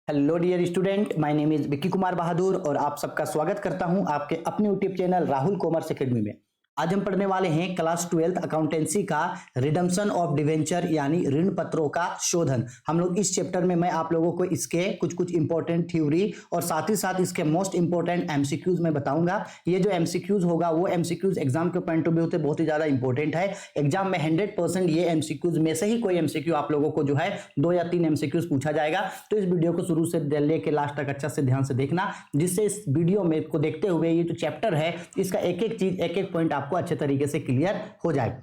Hello dear student, my name is Vicky Kumar Bahadur और आप सबका स्वागत करता हूं आपके अपने YouTube channel Rahul Commerce Academy में। आज हम पढ़ने वाले हैं क्लास 12th अकाउंटेंसी का रिडम्पशन ऑफ डिवेंचर यानी ऋण पत्रों का शोधन। हम लोग इस चैप्टर में मैं आप लोगों को इसके कुछ इंपॉर्टेंट थ्योरी और साथ ही साथ इसके मोस्ट इंपॉर्टेंट एमसीक्यूज में बताऊंगा। ये जो एमसीक्यूज होगा वो एमसीक्यूज एग्जाम के पॉइंट ऑफ व्यू से बहुत ही ज्यादा इंपॉर्टेंट है। एग्जाम में 100% ये एमसीक्यूज में से ही कोई एमसीक्यू आप लोगों को जो है 2 या 3 एमसीक्यूज पूछा जाएगा। तो इस वीडियो को शुरू से लेके लास्ट तक अच्छा से ध्यान से देखना, जिससे इस वीडियो में को देखते हुए ये जो चैप्टर है इसका एक एक चीज एक एक पॉइंट आपको अच्छे तरीके से क्लियर हो जाए।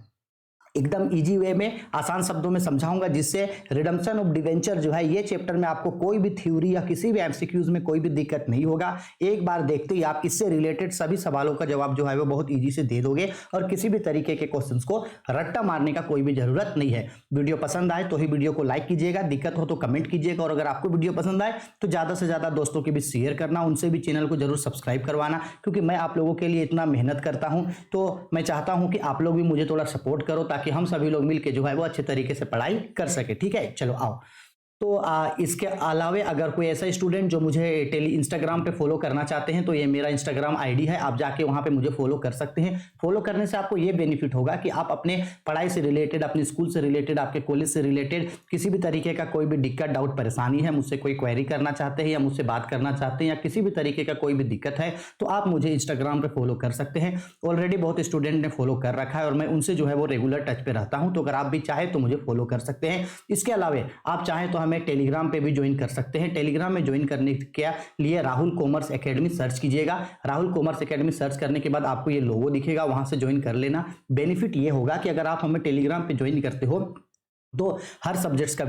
एकदम इजी वे में आसान शब्दों में समझाऊंगा, जिससे रिडम्पशन ऑफ डिवेंचर जो है ये चैप्टर में आपको कोई भी थ्योरी या किसी भी एमसीक्यूज में कोई भी दिक्कत नहीं होगा। एक बार देखते ही आप इससे रिलेटेड सभी सवालों का जवाब जो है वो बहुत इजी से दे दोगे और किसी भी तरीके के क्वेश्चंस को रट्टा मारने का कोई भी जरूरत नहीं है। वीडियो पसंद आए तो ही वीडियो को लाइक कीजिएगा, दिक्कत हो तो कमेंट कीजिएगा और अगर आपको वीडियो पसंद आए तो ज्यादा से ज्यादा दोस्तों के बीच शेयर करना, उनसे भी चैनल को जरूर सब्सक्राइब करवाना, क्योंकि मैं आप लोगों के लिए इतना मेहनत करता हूं तो मैं चाहता हूं कि आप लोग भी मुझे थोड़ा सपोर्ट करो ताकि हम सभी लोग मिलकर जो है वो अच्छे तरीके से पढ़ाई कर सके। ठीक है, चलो आओ। तो इसके अलावे अगर कोई ऐसा स्टूडेंट जो मुझे इंस्टाग्राम पे फॉलो करना चाहते हैं तो ये मेरा इंस्टाग्राम आईडी है, आप जाके वहां पे मुझे फॉलो कर सकते हैं। फॉलो करने से आपको ये बेनिफिट होगा कि आप अपने पढ़ाई से रिलेटेड, अपने स्कूल से रिलेटेड, आपके कॉलेज से रिलेटेड किसी भी तरीके का कोई भी दिक्कत, डाउट, परेशानी है, मुझसे कोई क्वेरी करना चाहते हैं या मुझसे बात करना चाहते हैं या किसी भी तरीके का कोई भी दिक्कत है तो आप मुझे इंस्टाग्राम पे फॉलो कर सकते हैं। ऑलरेडी बहुत स्टूडेंट ने फॉलो कर रखा है और मैं उनसे जो है वो रेगुलर टच पे रहता हूं, तो अगर आप भी चाहे तो मुझे फॉलो कर सकते हैं। इसके अलावा आप चाहें तो हमें टेलीग्राम पे ज्वाइन कर सकते हैं। टेलीग्राम में ज्वाइन करने के लिए राहुल कॉमर्स एकेडमी सर्च कीजिएगा। राहुल कॉमर्स एकेडमी सर्च करने के बाद आपको ये लोगो दिखेगा, वहां से ज्वाइन कर लेना। बेनिफिट ये होगा कि अगर आप हमें टेलीग्राम पे ज्वाइन करते हो तो हर सब्जेक्ट्स का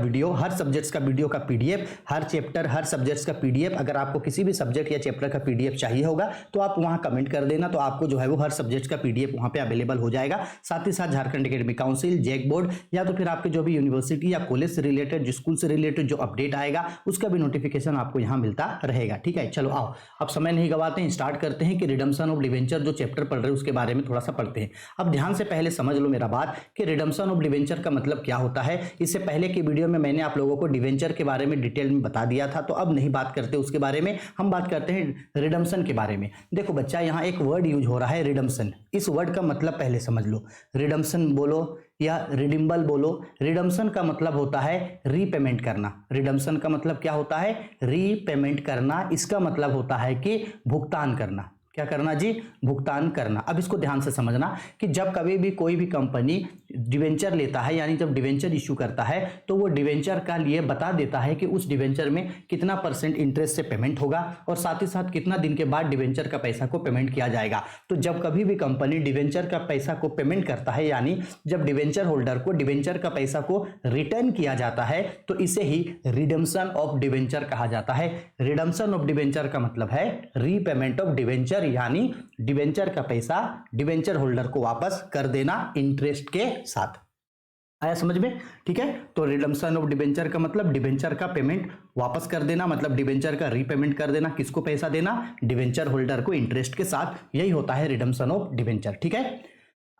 वीडियो का पीडीएफ, हर चैप्टर हर सब्जेक्ट्स का पीडीएफ, अगर आपको किसी भी सब्जेक्ट या चैप्टर का पीडीएफ चाहिए होगा तो आप वहां कमेंट कर देना, तो आपको जो है वो हर सब्जेक्ट का पीडीएफ वहां पे अवेलेबल हो जाएगा। साथ ही साथ Jharkhand academic council, JAC board या तो फिर आपके जो भी यूनिवर्सिटी या कॉलेज से रिलेटेड, जो स्कूल से रिलेटेड जो अपडेट आएगा उसका भी नोटिफिकेशन आपको यहाँ मिलता रहेगा। ठीक है, चलो आओ अब समय नहीं गवाते हैं, स्टार्ट करते हैं कि रिडम्पशन ऑफ डिवेंचर जो चैप्टर पढ़ रहे हैं उसके बारे में थोड़ा सा पढ़ते हैं। अब ध्यान से पहले समझ लो मेरा बात कि रिडम्पशन ऑफ डिवेंचर का मतलब क्या होता है। इससे पहले की वीडियो में मैंने आप लोगों को डिवेंचर के बारे में डिटेल में बता दिया था, तो अब नहीं बात करते उसके बारे में, हम बात करते हैं रिडम्पशन के बारे में। देखो बच्चा, यहाँ एक वर्ड यूज हो रहा है रिडम्पशन। इस वर्ड का मतलब पहले समझ लो। रिडम्पशन बोलो या रिडिम्बल बोलो, रिडम्पशन का मतलब होता है रीपेमेंट करना। रिडम्पशन का मतलब क्या होता है? रीपेमेंट करना। इसका मतलब होता है कि भुगतान करना। क्या करना जी? भुगतान करना। अब इसको ध्यान से समझना कि जब कभी भी कोई भी कंपनी डिवेंचर लेता है, यानी जब डिवेंचर इश्यू करता है तो वो डिवेंचर का लिए बता देता है कि उस डिवेंचर में कितना % इंटरेस्ट से पेमेंट होगा और साथ ही साथ कितना दिन के बाद डिवेंचर का पैसा को पेमेंट किया जाएगा। तो जब कभी भी कंपनी डिवेंचर का पैसा को पेमेंट करता है, यानी जब डिवेंचर होल्डर को डिवेंचर का पैसा को रिटर्न किया जाता है, तो इसे ही रिडम्पशन ऑफ डिवेंचर कहा जाता है। रिडम्पशन ऑफ डिवेंचर का मतलब है रीपेमेंट ऑफ डिवेंचर, यानी डिवेंचर का पैसा डिवेंचर होल्डर को वापस कर देना इंटरेस्ट के साथ। आया समझ में? ठीक है, तो रिडम्पशन ऑफ डिवेंचर का मतलब डिवेंचर का पेमेंट वापस कर देना, मतलब डिवेंचर का रीपेमेंट कर देना। किसको पैसा देना? डिवेंचर होल्डर को इंटरेस्ट के साथ। यही होता है रिडम्पशन ऑफ डिवेंचर। ठीक है,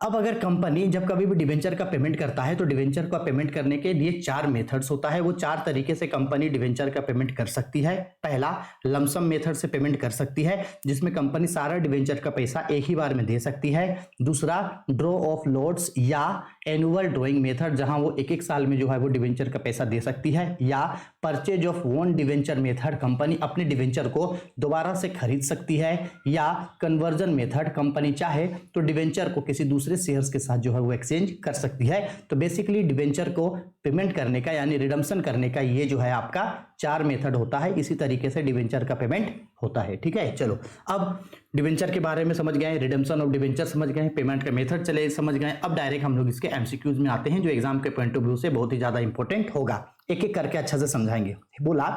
अब अगर कंपनी जब कभी भी डिवेंचर का पेमेंट करता है तो डिवेंचर का पेमेंट करने के लिए 4 मेथड्स होता है। वो 4 तरीके से कंपनी डिवेंचर का पेमेंट कर सकती है। पहला, लमसम मेथड से पेमेंट कर सकती है, जिसमें कंपनी सारा डिवेंचर का पैसा एक ही बार में दे सकती है। दूसरा, ड्रॉ ऑफ लोड्स या एनुअल ड्रॉइंग मेथड, जहां वो एक एक साल में जो है वो डिवेंचर का पैसा दे सकती है। या purchase of own debenture method, company अपने डिवेंचर को दोबारा से खरीद सकती है। या कन्वर्जन मेथड, कंपनी चाहे तो डिवेंचर को किसी दूसरे शेयर्स के साथ जो है वो एक्सचेंज कर सकती है। तो बेसिकली डिवेंचर को पेमेंट करने का यानी रिडम्पशन करने का ये जो है आपका 4 मेथड होता है। इसी तरीके से डिवेंचर का पेमेंट होता है। ठीक है, चलो अब डिवेंचर के बारे में समझ गए, रिडम्पशन ऑफ डिवेंचर समझ गए, पेमेंट का मेथड चले समझ गए। अब डायरेक्ट हम लोग इसके एमसीक्यूज में आते हैं, जो एग्जाम के पॉइंट ऑफ व्यू से बहुत ही ज्यादा इंपॉर्टेंट होगा। एक एक करके अच्छा से समझाएंगे। बोला,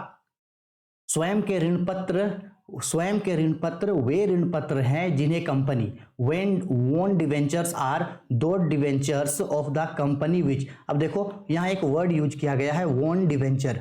स्वयं के ऋण पत्र वे ऋण पत्र हैं जिन्हें company when own debentures are those debentures of the company which, अब देखो यहां एक वर्ड यूज किया गया है own debenture।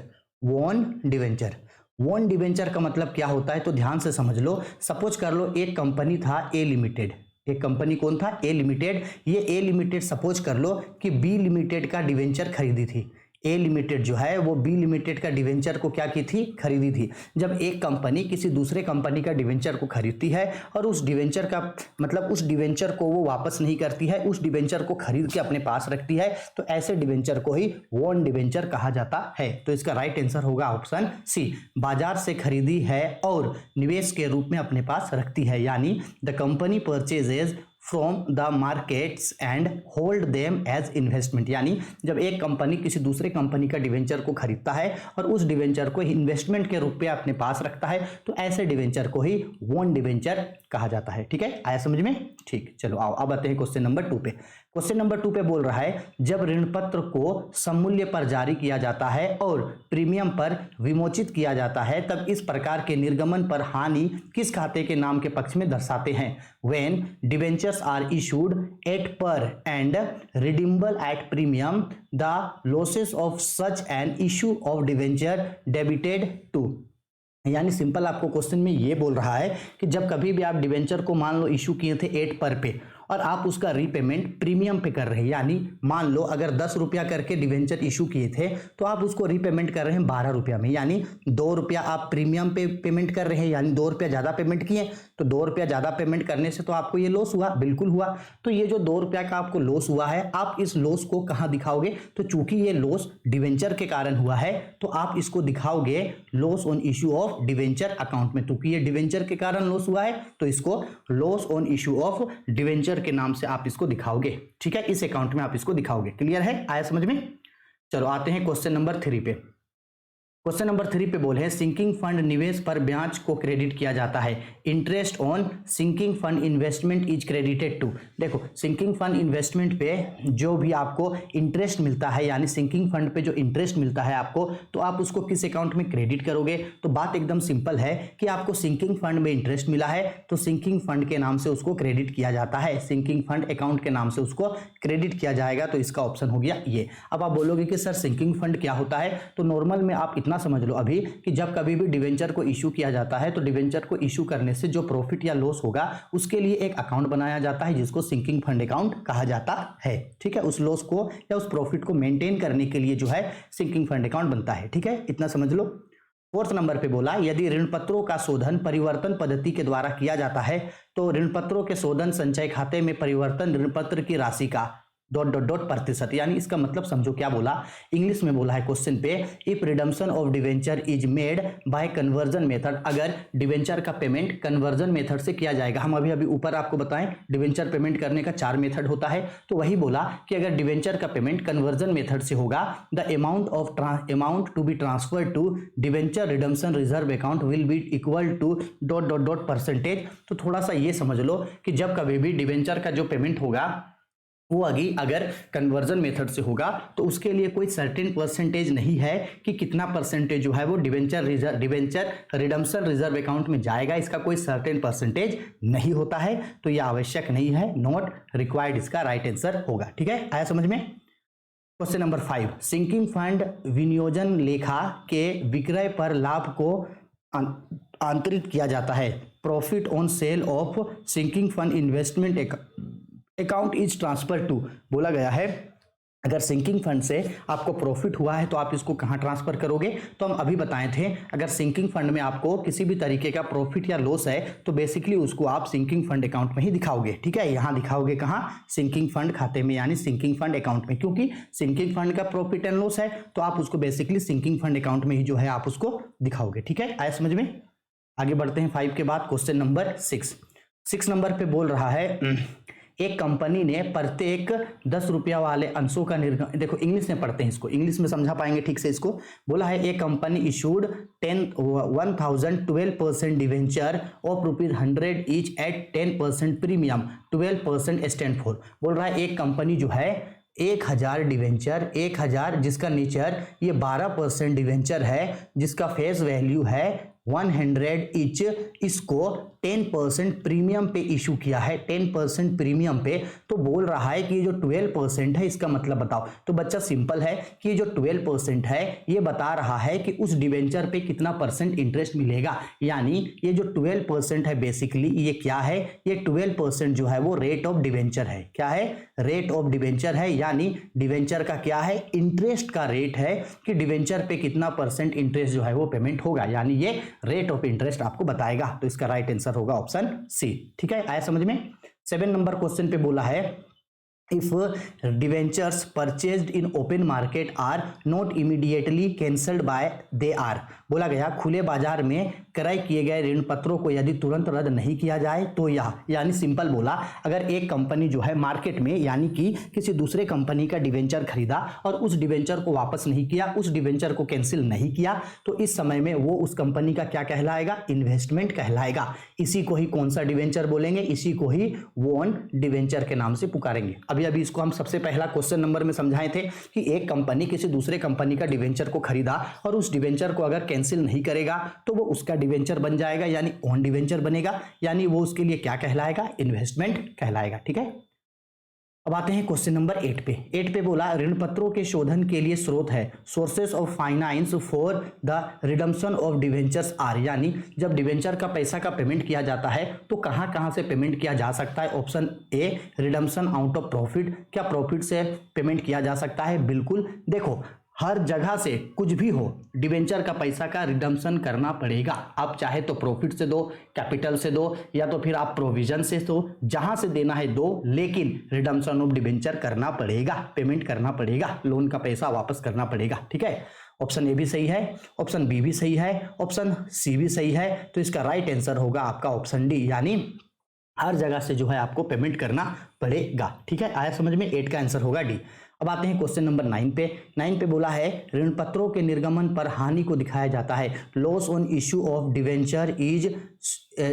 ओन डिवेंचर का मतलब क्या होता है तो ध्यान से समझ लो। सपोज कर लो एक कंपनी था ए लिमिटेड, एक कंपनी कौन था? ए लिमिटेड। ये ए लिमिटेड सपोज कर लो कि बी लिमिटेड का डिवेंचर खरीदी थी। ए लिमिटेड जो है वो बी लिमिटेड का डिवेंचर को क्या की थी, खरीदी थी। जब एक कंपनी किसी दूसरे कंपनी का डिवेंचर को खरीदती है और उस डिवेंचर का मतलब उस डिवेंचर को वो वापस नहीं करती है, उस डिवेंचर को खरीद के अपने पास रखती है, तो ऐसे डिवेंचर को ही वॉन डिवेंचर कहा जाता है। तो इसका राइट आंसर होगा ऑप्शन सी, बाजार से खरीदी है और निवेश के रूप में अपने पास रखती है, यानी the company purchases from the markets and hold them as investment, यानी जब एक कंपनी किसी दूसरे कंपनी का डिवेंचर को खरीदता है और उस डिवेंचर को इन्वेस्टमेंट के रूप में अपने पास रखता है, तो ऐसे डिवेंचर को ही वॉन डिवेंचर कहा जाता है। ठीक है, आया समझ में? ठीक, चलो आओ अब आते हैं क्वेश्चन नंबर 2 पे। क्वेश्चन नंबर 2 पे बोल रहा है जब ऋण पत्र को सममूल्य पर जारी किया जाता है और प्रीमियम पर विमोचित किया जाता है, तब इस प्रकार के निर्गमन पर हानि किस खाते के नाम के पक्ष में दर्शाते हैं? When debentures are issued at par and redeemable at premium, the losses of such an issue of debenture debited to. यानी सिंपल आपको क्वेश्चन में ये बोल रहा है कि जब कभी भी आप डिवेंचर को मान लो इशू किए थे 8 पर पे और आप उसका रीपेमेंट प्रीमियम पे कर रहे हैं, यानी मान लो अगर 10 रुपया करके डिवेंचर इशू किए थे तो आप उसको रीपेमेंट कर रहे हैं 12 रुपया में, यानी 2 रुपया आप प्रीमियम पे पेमेंट कर रहे हैं, यानी 2 रुपया ज़्यादा पेमेंट किए, तो 2 रुपया ज़्यादा पेमेंट करने से तो आपको ये लॉस हुआ, बिल्कुल हुआ। तो ये जो 2 रुपया का आपको लॉस हुआ है, आप इस लॉस को कहाँ दिखाओगे? तो चूंकि ये लॉस डिवेंचर के कारण हुआ है तो आप इसको दिखाओगे loss on issue of debenture account में। क्योंकि ये डिवेंचर के कारण लॉस हुआ है तो इसको loss on issue of debenture के नाम से आप इसको दिखाओगे। ठीक है, इस अकाउंट में आप इसको दिखाओगे। क्लियर है, आया समझ में? चलो आते हैं क्वेश्चन नंबर 3 पे। क्वेश्चन नंबर 3 पे बोले हैं सिंकिंग फंड निवेश पर ब्याज को क्रेडिट किया जाता है। Interest on sinking fund investment is credited to. देखो सिंकिंग फंड इन्वेस्टमेंट पे जो भी आपको इंटरेस्ट मिलता है, यानी सिंकिंग फंड पे जो इंटरेस्ट मिलता है आपको, तो आप उसको किस अकाउंट में क्रेडिट करोगे? तो बात एकदम सिंपल है कि आपको सिंकिंग फंड में इंटरेस्ट मिला है तो सिंकिंग फंड के नाम से उसको क्रेडिट किया जाता है, सिंकिंग फंड अकाउंट के नाम से उसको क्रेडिट किया जाएगा। तो इसका ऑप्शन हो गया ये। अब आप बोलोगे कि सर सिंकिंग फंड क्या होता है? तो नॉर्मल में आप इतना समझ लो अभी कि जब कभी भी डिवेंचर को इशू किया जाता है तो डिवेंचर को इशू करने से जो प्रॉफिट या लॉस होगा उसके लिए एक अकाउंट बनाया जाता है जिसको सिंकिंग फंड अकाउंट कहा जाता है। ठीक है, उस लॉस को या उस प्रॉफिट को मेंटेन करने के लिए जो है सिंकिंग फंड अकाउंट बनता है। ठीक है, इतना समझ लो। 4th नंबर पे बोला यदि ऋण पत्रों का शोधन परिवर्तन पद्धति के द्वारा किया जाता है तो ऋण पत्रों के शोधन संचय खाते में परिवर्तन ऋण पत्र की राशि का ... प्रतिशत, यानी इसका मतलब समझो क्या बोला, इंग्लिश में बोला है क्वेश्चन पे, if redemption of debenture is made by conversion method, अगर डिवेंचर का पेमेंट कन्वर्जन मेथड से किया जाएगा। हम अभी ऊपर आपको बताएं डिवेंचर पेमेंट करने का 4 मेथड होता है, तो वही बोला कि अगर डिवेंचर का पेमेंट कन्वर्जन मेथड से होगा, the amount to be transfer to debenture redemption reserve account will be equal to ... percentage. तो थोड़ा सा ये समझ लो कि जब कभी भी डिवेंचर का जो पेमेंट होगा वो अगर कन्वर्जन मेथड से होगा तो उसके लिए कोई सर्टेन परसेंटेज नहीं है कि कितना परसेंटेज जो है वो डिवेंचर रिडम्पशन रिजर्व अकाउंट में जाएगा, इसका कोई सर्टेन परसेंटेज नहीं होता है। तो यह आवश्यक नहीं है, नॉट रिक्वायर्ड इसका राइट आंसर होगा। ठीक है, आया समझ में? क्वेश्चन नंबर 5, सिंकिंग फंड विनियोजन लेखा के विक्रय पर लाभ को आंतरित किया जाता है। Profit on sale of sinking fund investment account is transfer to, बोला गया है अगर सिंकिंग फंड से आपको प्रॉफिट हुआ है तो आप इसको कहां ट्रांसफर करोगे? तो हम अभी बताए थे अगर सिंकिंग फंड में आपको किसी भी तरीके का प्रॉफिट या लॉस है तो बेसिकली उसको आप सिंकिंग फंड अकाउंट में ही दिखाओगे। ठीक है, यहां दिखाओगे कहां? सिंकिंग फंड खाते में, यानी सिंकिंग फंड अकाउंट में, क्योंकि सिंकिंग फंड का प्रॉफिट एंड लॉस है तो आप उसको बेसिकली सिंकिंग फंड अकाउंट में ही जो है आप उसको दिखाओगे। ठीक है, आया समझ में? आगे बढ़ते हैं 5 के बाद क्वेश्चन नंबर 6 नंबर पे बोल रहा है एक कंपनी ने प्रत्येक 10 रुपया वाले अंशों का निर्गमन, देखो इंग्लिश में पढ़ते हैं इसको, इंग्लिश में समझा पाएंगे ठीक से इसको। बोला है एक company issued 1012% debenture of ₹100 each eight 10% premium 12% stand for. बोल रहा है एक कंपनी जो है 1000 डिवेंचर, 1000 जिसका नेचर ये 12% डिवेंचर है जिसका फेस वैल्यू है 100 ईच, इसको 10% प्रीमियम पे इशू किया है, 10% प्रीमियम पे, तो बोल रहा है कि ये जो 12% है इसका मतलब बताओ। तो बच्चा सिंपल है कि ये जो 12% है ये बता रहा है कि उस डिवेंचर पे कितना परसेंट इंटरेस्ट मिलेगा, यानी ये जो 12% है बेसिकली ये क्या है, ये 12% जो है वो रेट ऑफ डिवेंचर है। क्या है? रेट ऑफ डिवेंचर है, यानी डिवेंचर का क्या है, इंटरेस्ट का रेट है कि डिवेंचर पे कितना परसेंट इंटरेस्ट जो है वो पेमेंट होगा, यानी ये रेट ऑफ इंटरेस्ट आपको बताएगा। तो इसका राइट आंसर होगा ऑप्शन सी। ठीक है, आया समझ में। 7 नंबर क्वेश्चन पे बोला है if debentures purchased in open market are not immediately cancelled by they are, बोला गया खुले बाजार में क्रय किए गए ऋण पत्रों को यदि तुरंत रद्द नहीं किया जाए तो यह, यानी सिंपल बोला, अगर एक कंपनी जो है मार्केट में यानी कि किसी दूसरे कंपनी का डिवेंचर खरीदा और उस डिवेंचर को वापस नहीं किया, उस डिवेंचर को कैंसिल नहीं किया, तो इस समय में वो उस कंपनी का क्या कहलाएगा, इन्वेस्टमेंट कहलाएगा। इसी को ही कौन सा डिवेंचर बोलेंगे, इसी को ही वॉन डिवेंचर के नाम से पुकारेंगे। अभी इसको हम सबसे पहला क्वेश्चन नंबर में समझाए थे कि एक कंपनी किसी दूसरे कंपनी का डिवेंचर को खरीदा और उस डिवेंचर को अगर कैंसिल नहीं करेगा तो वो उसका डिवेंचर बन जाएगा, यानी ओन डिवेंचर बनेगा, यानी वो उसके लिए क्या कहलाएगा, इन्वेस्टमेंट कहलाएगा। ठीक है, अब आते हैं क्वेश्चन नंबर 8 पे। 8 पे बोला ऋण पत्रों के शोधन के लिए स्रोत है, sources of finance for the redemption of debentures are, यानी जब डिवेंचर का पैसा का पेमेंट किया जाता है तो कहां कहां से पेमेंट किया जा सकता है। Option A redemption out of profit, क्या प्रॉफिट से पेमेंट किया जा सकता है? बिल्कुल, देखो हर जगह से कुछ भी हो डिवेंचर का पैसा का रिडम्पशन करना पड़ेगा। आप चाहे तो प्रॉफिट से दो, कैपिटल से दो, या तो फिर आप प्रोविजन से दो, जहां से देना है दो, लेकिन रिडम्पशन ऑफ डिवेंचर करना पड़ेगा, पेमेंट करना पड़ेगा, लोन का पैसा वापस करना पड़ेगा। ठीक है, ऑप्शन ए भी सही है, ऑप्शन बी भी सही है, ऑप्शन सी भी सही है, तो इसका राइट आंसर होगा आपका ऑप्शन डी, यानी हर जगह से जो है आपको पेमेंट करना पड़ेगा। ठीक है, आया समझ में। 8 का आंसर होगा डी। अब आते हैं क्वेश्चन नंबर 9 पे। 9 पे बोला है ऋण पत्रों के निर्गमन पर हानि को दिखाया जाता है, loss on issue of debenture is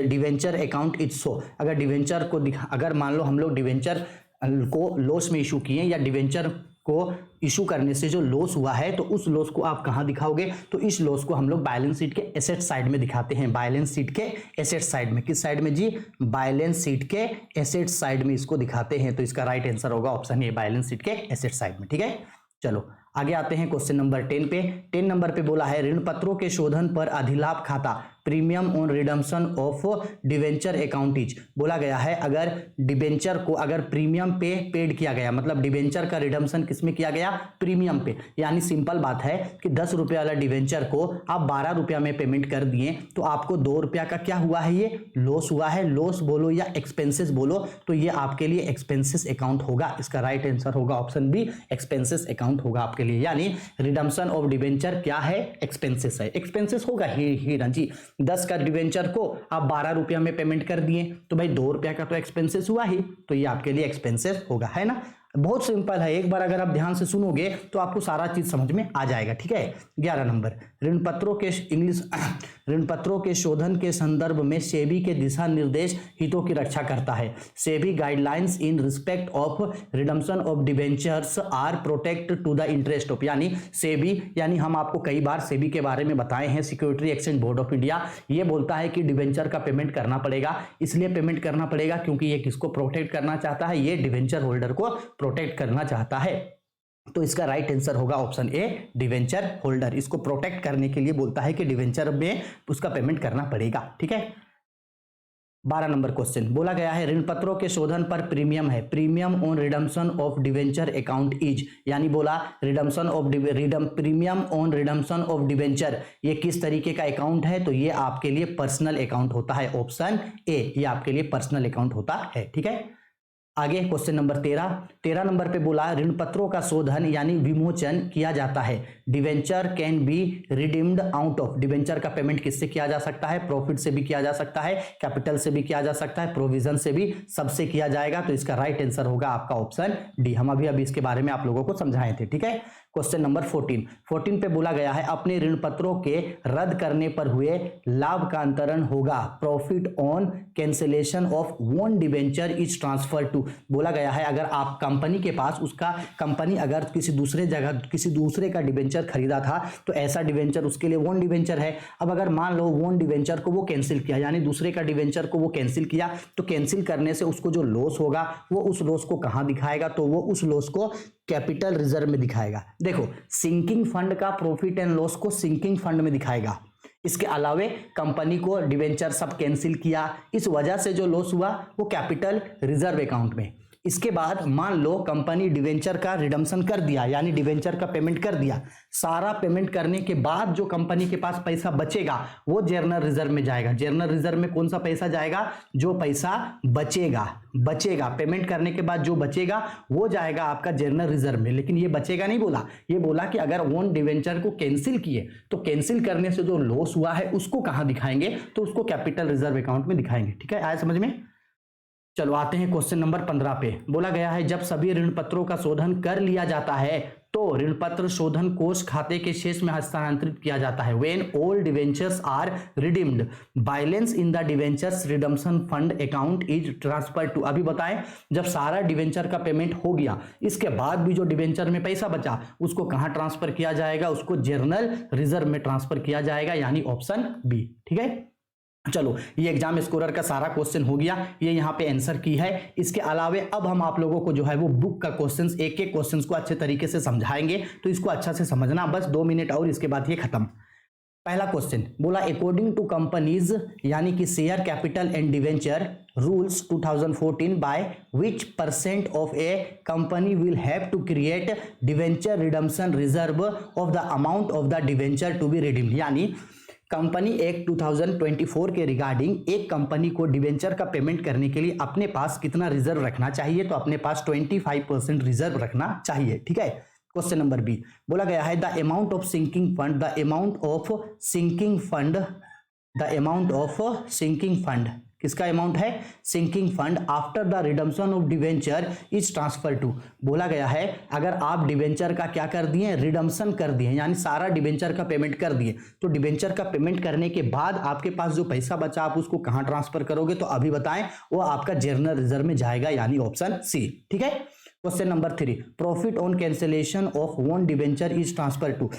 debenture account is so. अगर डिवेंचर को अगर मान लो हम लोग डिवेंचर को लॉस में इशू किए या डिवेंचर को इशू करने से जो लॉस हुआ है तो उस लॉस को आप कहां दिखाओगे, तो इस लॉस को हम लोग बैलेंस शीट के एसेट साइड में दिखाते हैं। बैलेंस शीट के एसेट साइड में, किस साइड में जी, बैलेंस शीट के एसेट साइड में इसको दिखाते हैं। तो इसका राइट आंसर होगा ऑप्शन ए, बैलेंस शीट के एसेट साइड में। ठीक है, चलो आगे आते हैं क्वेश्चन नंबर 10 पे। 10 नंबर पे बोला है ऋण पत्रों के शोधन पर अधिलाभ खाता premium on redemption of debenture account is. बोला गया है अगर डिवेंचर को अगर प्रीमियम पे पेड किया गया, मतलब डिवेंचर का रिडम्पशन किसमें किया गया, प्रीमियम पे, यानी सिंपल बात है कि 10 रुपये वाला डिवेंचर को आप 12 रुपया में पेमेंट कर दिए तो आपको 2 रुपया का क्या हुआ है, ये लॉस हुआ है। लॉस बोलो या एक्सपेंसेस बोलो, तो ये आपके लिए एक्सपेंसेस अकाउंट होगा। इसका राइट आंसर होगा ऑप्शन बी, एक्सपेंसेस अकाउंट होगा आपके लिए, यानी रिडम्पशन ऑफ डिवेंचर क्या है, एक्सपेंसेस है। एक्सपेंसेस होगा ही जी, 10 का डिवेंचर को आप 12 रुपया में पेमेंट कर दिए तो भाई 2 रुपया का तो एक्सपेंसेस हुआ ही, तो ये आपके लिए एक्सपेंसेस होगा, है ना। बहुत सिंपल है, एक बार अगर आप ध्यान से सुनोगे तो आपको सारा चीज समझ में आ जाएगा। ठीक है, 11 नंबर ऋण पत्रों के शोधन के संदर्भ में सेबी के दिशा निर्देश हितों की रक्षा करता है। SEBI guidelines in respect of redemption of debentures are protect to the interest of, यानी सेबी, यानी हम आपको कई बार सेबी के बारे में बताए हैं, security exchange board of India, ये बोलता है कि डिवेंचर का पेमेंट करना पड़ेगा। इसलिए पेमेंट करना पड़ेगा क्योंकि ये किसको प्रोटेक्ट करना चाहता है, ये डिवेंचर होल्डर को प्रोटेक्ट करना चाहता है। तो इसका राइट आंसर होगा ऑप्शन ए, डिवेंचर होल्डर इसको प्रोटेक्ट करने के लिए बोलता है कि डिवेंचर में उसका पेमेंट करना पड़ेगा। ठीक है, 12 नंबर क्वेश्चन बोला गया है ऋण पत्रों के शोधन पर प्रीमियम है, premium on redemption of debenture account is, यानी बोला premium on redemption of debenture ये किस तरीके का अकाउंट है, तो ये आपके लिए पर्सनल अकाउंट होता है। ऑप्शन ए, ये आपके लिए पर्सनल अकाउंट होता है। ठीक है, आगे क्वेश्चन नंबर 13 नंबर पे बोला ऋण पत्रों का शोधन यानी विमोचन किया जाता है, debenture can be redeemed out of, debenture का पेमेंट किससे किया जा सकता है, प्रॉफिट से भी किया जा सकता है, कैपिटल से भी किया जा सकता है, प्रोविजन से भी, सबसे किया जाएगा। तो इसका राइट आंसर होगा आपका ऑप्शन डी। हम अभी इसके बारे में आप लोगों को समझाए थे। ठीक है, क्वेश्चन नंबर 14 पे बोला गया है अपने ऋण पत्रों के रद्द करने पर हुए लाभ का अंतरण होगा, profit on cancellation of one debenture is transfer to. बोला गया है अगर आप कंपनी के पास उसका कंपनी अगर किसी दूसरे जगह किसी दूसरे का डिवेंचर खरीदा था तो ऐसा डिवेंचर उसके लिए वन डिवेंचर है। अब अगर मान लो वन डिवेंचर को वो कैंसिल किया, यानी दूसरे का डिवेंचर को वो कैंसिल किया, तो कैंसिल करने से उसको जो लॉस होगा वो उस लॉस को कहां दिखाएगा, तो वो उस लॉस को कैपिटल रिजर्व में दिखाएगा। देखो सिंकिंग फंड का प्रॉफिट एंड लॉस को सिंकिंग फंड में दिखाएगा। इसके अलावे कंपनी को डिवेंचर सब कैंसिल किया, इस वजह से जो लॉस हुआ वो कैपिटल रिजर्व अकाउंट में। इसके बाद मान लो कंपनी डिवेंचर का रिडम्पशन कर दिया, यानी डिवेंचर का पेमेंट कर दिया, सारा पेमेंट करने के बाद जो कंपनी के पास पैसा बचेगा वो जनरल रिजर्व में जाएगा। जनरल रिजर्व में कौन सा पैसा जाएगा, जो पैसा बचेगा पेमेंट करने के बाद जो बचेगा वो जाएगा आपका जनरल रिजर्व में। लेकिन ये बचेगा नहीं बोला, ये बोला कि अगर वन डिवेंचर को कैंसिल किए तो कैंसिल करने से जो लॉस हुआ है उसको कहां दिखाएंगे, तो उसको कैपिटल रिजर्व अकाउंट में दिखाएंगे। ठीक है, आया समझ में। चलो आते हैं क्वेश्चन नंबर 15 पे। बोला गया है जब सभी ऋण पत्रों का शोधन कर लिया जाता है तो ऋण पत्र शोधन कोष खाते के शेष में हस्तांतरित किया जाता है। When all debentures are redeemed balance in the debentures redemption fund account is transfer to. अभी बताएं जब सारा डिवेंचर का पेमेंट हो गया इसके बाद भी जो डिवेंचर में पैसा बचा उसको कहां ट्रांसफर किया जाएगा, उसको जनरल रिजर्व में ट्रांसफर किया जाएगा, यानी ऑप्शन बी। ठीक है, चलो ये एग्जाम स्कोरर का सारा क्वेश्चन हो गया, ये यहाँ पे आंसर की है। इसके अलावे अब हम आप लोगों को जो है वो बुक का क्वेश्चंस एक एक क्वेश्चंस को अच्छे तरीके से समझाएंगे, तो इसको अच्छा से समझना, बस 2 मिनट और इसके बाद ये खत्म। पहला क्वेश्चन बोला अकॉर्डिंग टू कंपनीज यानी कि share capital and debenture rules 2014 by which percent of a company will have to create debenture redemption reserve of the amount of the debenture to be redeemed. यानी company act 2024 के regarding एक company को debenture का payment करने के लिए अपने पास कितना रिजर्व रखना चाहिए, तो अपने पास 25% रिजर्व रखना चाहिए। ठीक है, क्वेश्चन नंबर बी बोला गया है the amount of sinking fund किसका अमाउंट है, sinking fund after the redemption of debenture is transfer to. बोला गया है अगर आप डिवेंचर का क्या कर दिए, रिडम्पशन कर दिए, यानी सारा डिवेंचर का पेमेंट कर दिए, तो डिवेंचर का पेमेंट करने के बाद आपके पास जो पैसा बचा आप उसको कहां ट्रांसफर करोगे, तो अभी बताएं, वो आपका जनरल रिजर्व में जाएगा, यानी ऑप्शन सी। ठीक है, question number 3 profit on cancellation of one debenture is transfer to.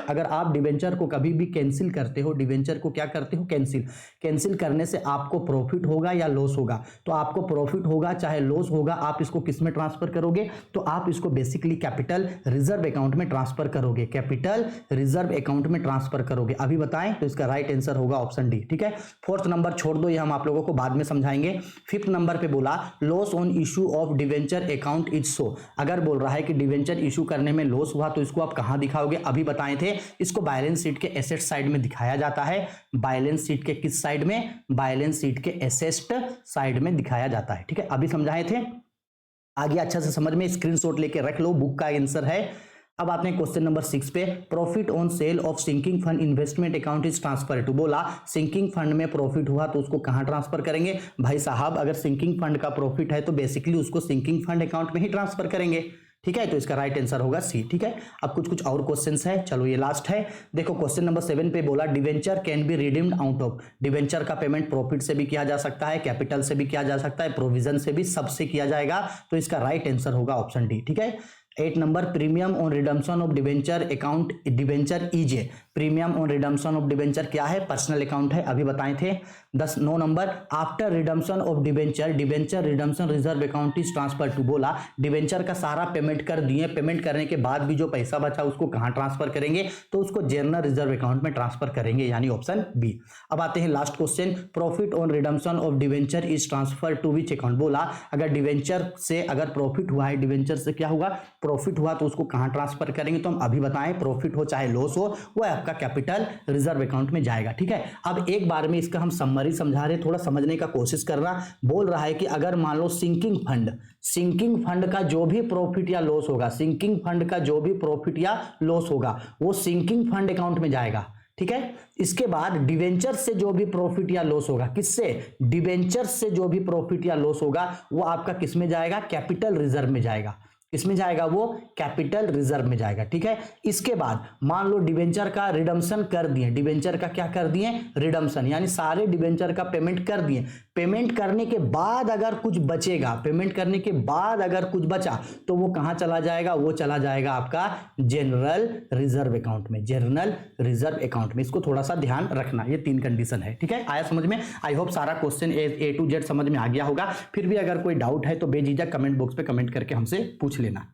अगर आप डिवेंचर को कभी भी कैंसिल करते हो, डिवेंचर को क्या करते हो, कैंसिल करने से आपको प्रॉफिट होगा या लॉस होगा, तो आपको प्रॉफिट होगा चाहे लॉस होगा, आप इसको किस में ट्रांसफर करोगे, तो आप इसको बेसिकली कैपिटल रिजर्व अकाउंट में ट्रांसफर करोगे, कैपिटल रिजर्व अकाउंट में ट्रांसफर करोगे। अभी बताएं, तो इसका राइट आंसर होगा ऑप्शन डी। ठीक है, 4th नंबर छोड़ दो, ये हम आप लोगों को बाद में समझाएंगे। 5th नंबर पे बोला loss on issue of debenture account is so. अगर बोल रहा है कि डिवेंचर इशू करने में लॉस हुआ तो इसको आप कहां दिखाओगे, अभी बताए थे, इसको बैलेंस शीट के एसेट साइड में दिखाया जाता है। बैलेंस शीट के किस साइड में, बैलेंस शीट के एसेट साइड में दिखाया जाता है। ठीक है, अभी समझाए थे, आगे अच्छा से समझ में, स्क्रीनशॉट लेके रख लो, बुक का आंसर है। अब आते हैं क्वेश्चन नंबर 6 पे। Profit on sale of sinking fund investment account is transfer to. बोला सिंकिंग फंड में प्रॉफिट हुआ तो उसको कहां ट्रांसफर करेंगे, भाई साहब अगर सिंकिंग फंड का प्रॉफिट है तो बेसिकली उसको सिंकिंग फंड अकाउंट में ही ट्रांसफर करेंगे। ठीक है, तो इसका राइट आंसर होगा सी। ठीक है, अब कुछ और क्वेश्चंस है, चलो ये लास्ट है। देखो क्वेश्चन नंबर 7 पे बोला debenture can be redeemed out of. Debenture का पेमेंट प्रॉफिट से भी किया जा सकता है, कैपिटल से भी किया जा सकता है, प्रोविजन से भी, सबसे किया जाएगा, तो इसका राइट आंसर होगा ऑप्शन डी। ठीक है, 8 number premium on redemption of debenture account debenture is. Premium on redemption of debenture क्या है, पर्सनल अकाउंट है, अभी बताए थे। 9 number after redemption of debenture redemption reserve account is transfer to. बोला डिवेंचर का सारा पेमेंट कर दिए, पेमेंट करने के बाद भी जो पैसा बचा उसको कहां ट्रांसफर करेंगे, तो उसको जनरल रिजर्व अकाउंट में ट्रांसफर करेंगे, यानी ऑप्शन बी। अब आते हैं last question, profit on redemption of debenture is transfer to which account. बोला अगर डिवेंचर से अगर प्रॉफिट हुआ है, डिवेंचर से क्या हुआ, प्रॉफिट हुआ, तो उसको कहां ट्रांसफर करेंगे, तो हम अभी बताएं, प्रॉफिट हो चाहे लॉस हो वो आपका कैपिटल रिजर्व अकाउंट में जाएगा। ठीक है, अब एक बार में इसका हम समरी समझा रहे, थोड़ा समझने का कोशिश करना। बोल रहा है कि अगर मान लो सिंकिंग फंड का जो भी प्रॉफिट या लॉस होगा, सिंकिंग फंड का जो भी प्रॉफिट या लॉस होगा वो सिंकिंग फंड अकाउंट में जाएगा। ठीक है, इसके बाद डिवेंचर से जो भी प्रॉफिट या लॉस होगा, किससे, डिवेंचर से जो भी प्रॉफिट या लॉस होगा वो आपका किस में जाएगा, कैपिटल रिजर्व में जाएगा। किसमें जाएगा, वो कैपिटल रिजर्व में जाएगा। ठीक है, इसके बाद मान लो डिबेंचर का रिडम्पशन कर दिए, डिबेंचर का क्या कर दिए, रिडम्पशन, यानी सारे डिबेंचर का पेमेंट कर दिए। पेमेंट करने के बाद अगर कुछ बचेगा, पेमेंट करने के बाद अगर कुछ बचा तो वो कहां चला जाएगा, वो चला जाएगा आपका जनरल रिजर्व अकाउंट में, जनरल रिजर्व अकाउंट में। इसको थोड़ा सा ध्यान रखना, ये 3 कंडीशन है। ठीक है, आया समझ में? आई होप सारा क्वेश्चन A to Z समझ में आ गया होगा। फिर भी अगर कोई डाउट है तो बेझिझक कमेंट बॉक्स पे कमेंट करके हमसे पूछ लेना।